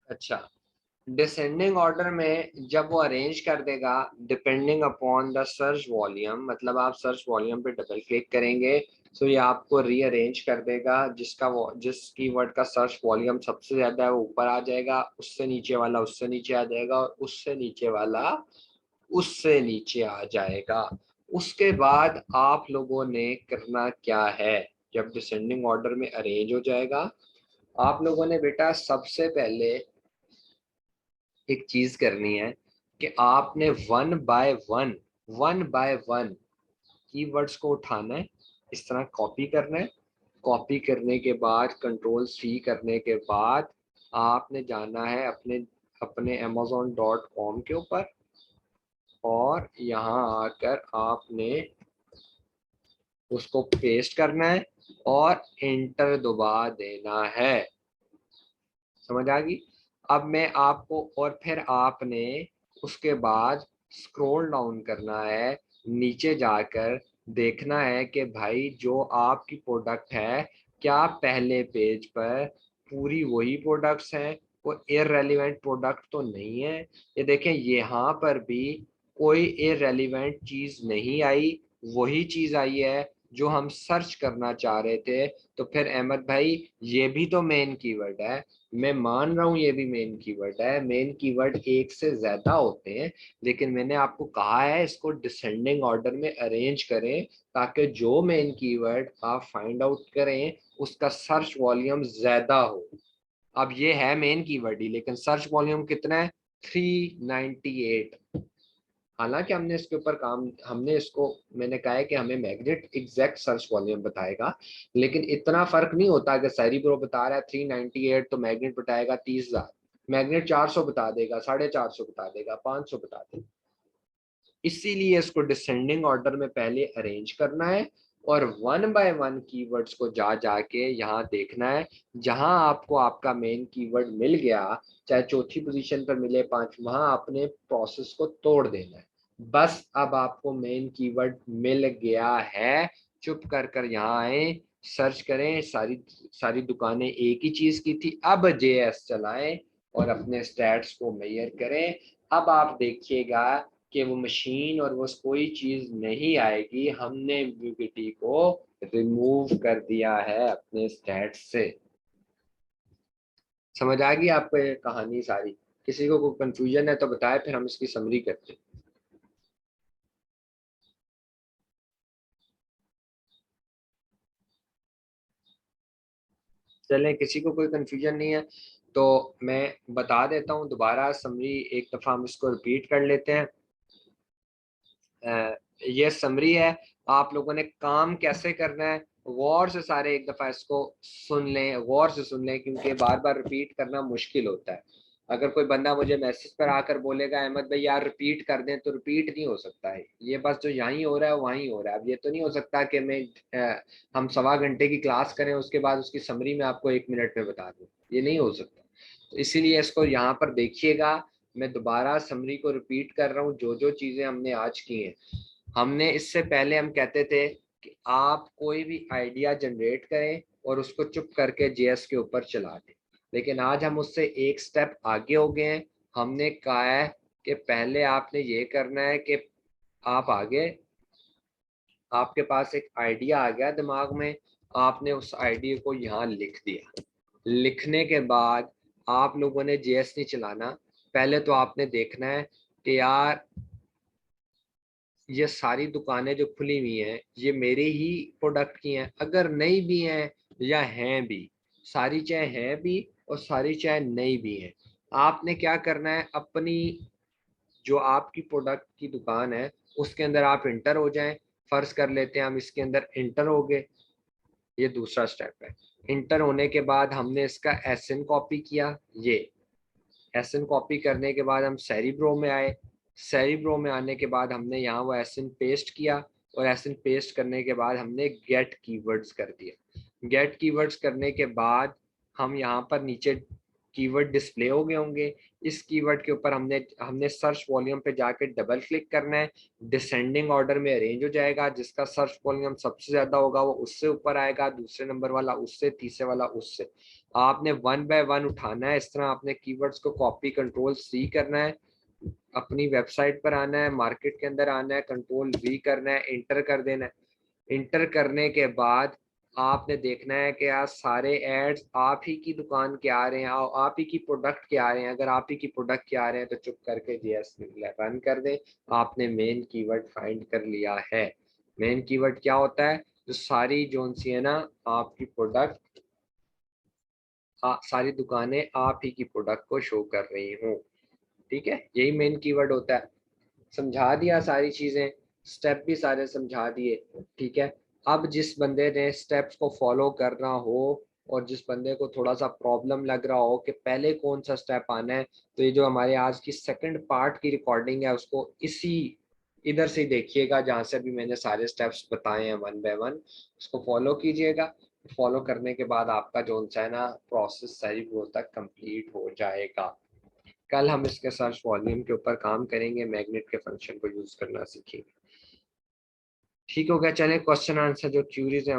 अच्छा, descending order में जब वो अरेंज कर देगा depending upon the search volume, मतलब आप सर्च वॉल्यूम पे डबल क्लिक करेंगे तो ये आपको रीअरेंज कर देगा। जिस कीवर्ड का सर्च वॉल्यूम सबसे ज्यादा है वो ऊपर आ जाएगा, उससे नीचे वाला उससे नीचे आ जाएगा, और उससे नीचे वाला उससे नीचे आ जाएगा। उसके बाद आप लोगों ने करना क्या है, जब डिसेंडिंग ऑर्डर में अरेंज हो जाएगा आप लोगों ने बेटा सबसे पहले एक चीज करनी है कि आपने वन बाय वन कीवर्ड्स को उठाना है, इस तरह कॉपी करना है। कॉपी करने के बाद कंट्रोल C करने के बाद आपने जाना है अपने अपने amazon.com के ऊपर, और यहाँ आकर आपने उसको पेस्ट करना है और इंटर दबा देना है। समझ आ गई? अब मैं आपको, और फिर आपने उसके बाद स्क्रॉल डाउन करना है, नीचे जाकर देखना है कि भाई जो आपकी प्रोडक्ट है क्या पहले पेज पर पूरी वही प्रोडक्ट्स हैं, वो इररेलेवेंट प्रोडक्ट तो नहीं है। ये देखें यहाँ पर भी कोई इररेलेवेंट चीज नहीं आई, वही चीज आई है जो हम सर्च करना चाह रहे थे। तो फिर अहमद भाई ये भी तो मेन कीवर्ड है। मैं मान रहा हूँ ये भी मेन कीवर्ड है, मेन कीवर्ड एक से ज्यादा होते हैं, लेकिन मैंने आपको कहा है इसको डिसेंडिंग ऑर्डर में अरेंज करें ताकि जो मेन कीवर्ड आप फाइंड आउट करें उसका सर्च वॉल्यूम ज्यादा हो। अब ये है मेन कीवर्ड ही, लेकिन सर्च वॉल्यूम कितना है? 398। हालांकि हमने इसके ऊपर काम, हमने इसको, मैंने कहा है कि हमें मैग्नेट एग्जैक्ट सर्च वॉल्यूम बताएगा, लेकिन इतना फर्क नहीं होता कि सैरी प्रो बता रहा है 398 तो मैग्नेट बताएगा 30,000, मैग्नेट 400 बता देगा, 450 बता देगा, 500 बता देगा। इसीलिए इसको डिसेंडिंग ऑर्डर में पहले अरेंज करना है और वन बाय वन कीवर्ड्स को जा जाके यहाँ देखना है। जहां आपको आपका मेन कीवर्ड मिल गया, चाहे चौथी पोजीशन पर मिले, पांच, वहां आपने प्रोसेस को तोड़ देना है। बस अब आपको मेन कीवर्ड मिल गया है, चुप कर कर यहाँ आए, सर्च करें, सारी सारी दुकानें एक ही चीज की थी, अब JS चलाएं और अपने स्टैट्स को मेजर करें। अब आप देखिएगा कि वो मशीन और वो कोई चीज नहीं आएगी, हमने एम्बिग्युइटी को रिमूव कर दिया है अपने स्टैट से। समझ आ गई आपको ये कहानी सारी? किसी को कोई कंफ्यूजन है तो बताए, फिर हम इसकी समरी करते हैं। चलें, किसी को कोई कंफ्यूजन नहीं है तो मैं बता देता हूँ दोबारा समरी, एक दफा हम इसको रिपीट कर लेते हैं। ये समरी है, आप लोगों ने काम कैसे करना है गौर से सारे एक दफा इसको सुन लें, गौर से सुन लें, क्योंकि बार बार रिपीट करना मुश्किल होता है। अगर कोई बंदा मुझे मैसेज पर आकर बोलेगा अहमद भाई यार रिपीट कर दें, तो रिपीट नहीं हो सकता है, ये बस जो यहीं हो रहा है वहीं हो रहा है। अब ये तो नहीं हो सकता कि हम सवा घंटे की क्लास करें उसके बाद उसकी समरी में आपको 1 मिनट में बता दूं, ये नहीं हो सकता। तो इसीलिए इसको यहाँ पर देखिएगा, मैं दोबारा समरी को रिपीट कर रहा हूँ, जो जो चीजें हमने आज की हैं। हमने इससे पहले हम कहते थे कि आप कोई भी आइडिया जनरेट करें और उसको चुप करके JS के ऊपर चला दें, लेकिन आज हम उससे एक स्टेप आगे हो गए हैं। हमने कहा है कि पहले आपने ये करना है कि आप आगे, आपके पास एक आइडिया आ गया दिमाग में, आपने उस आइडिया को यहाँ लिख दिया। लिखने के बाद आप लोगों ने JS नहीं चलाना, पहले तो आपने देखना है कि यार ये सारी दुकानें जो खुली हुई हैं ये मेरे ही प्रोडक्ट की हैं, अगर नहीं भी हैं या हैं भी, सारी चाहे हैं भी और सारी चाहे नहीं भी हैं, आपने क्या करना है, अपनी जो आपकी प्रोडक्ट की दुकान है उसके अंदर आप इंटर हो जाएं। फर्ज कर लेते हैं हम इसके अंदर इंटर हो गए, ये दूसरा स्टेप है। इंटर होने के बाद हमने इसका एसएन कॉपी किया, ये एसएन कॉपी करने के बाद हम सेरिब्रो में आए, सेरिब्रो में आने के बाद हमने यहाँ वो एसएन पेस्ट किया, और एसएन पेस्ट करने के बाद हमने गेट कीवर्ड्स कर दिया। गेट कीवर्ड्स करने के बाद हम यहाँ पर नीचे कीवर्ड डिस्प्ले हो गए होंगे। इस कीवर्ड के ऊपर हमने सर्च वॉल्यूम पे जाके डबल क्लिक करना है, डिसेंडिंग ऑर्डर में अरेंज हो जाएगा, जिसका सर्च वॉल्यूम सबसे ज्यादा होगा वो उससे ऊपर आएगा, दूसरे नंबर वाला उससे, तीसरे वाला उससे। आपने वन बाय वन उठाना है। इस तरह आपने कीवर्ड्स को कॉपी कंट्रोल सी करना है, अपनी वेबसाइट पर आना है, मार्केट के अंदर आना है, कंट्रोल वी करना है, इंटर कर देना है। इंटर करने के बाद आपने देखना है कि यार सारे एड्स आप ही की दुकान के आ रहे हैं, आप ही की प्रोडक्ट के आ रहे हैं। अगर आप ही की प्रोडक्ट के आ रहे हैं तो चुप करके जीएस रन कर दें। आपने मेन कीवर्ड फाइंड कर लिया है। मेन कीवर्ड क्या होता है? जो सारी जोन सी है ना आपकी प्रोडक्ट, सारी दुकानें आप ही की प्रोडक्ट को शो कर रही हूँ। ठीक है, यही मेन कीवर्ड होता है। समझा दिया सारी चीजें, स्टेप भी सारे समझा दिए। ठीक है, अब जिस बंदे ने स्टेप्स को फॉलो करना हो और जिस बंदे को थोड़ा सा प्रॉब्लम लग रहा हो कि पहले कौन सा स्टेप आना है, तो ये जो हमारे आज की सेकंड पार्ट की रिकॉर्डिंग है उसको इसी इधर से देखिएगा जहाँ से अभी मैंने सारे स्टेप्स बताए हैं वन बाय वन, उसको फॉलो कीजिएगा। फॉलो करने के बाद आपका जो है ना प्रोसेस सही वो तक कंप्लीट हो जाएगा। कल हम इसके सर्च वॉल्यूम के ऊपर काम करेंगे, मैग्नेट के फंक्शन को यूज करना सीखेंगे। ठीक हो गया, चलें क्वेश्चन आंसर जो क्यूरीज हैं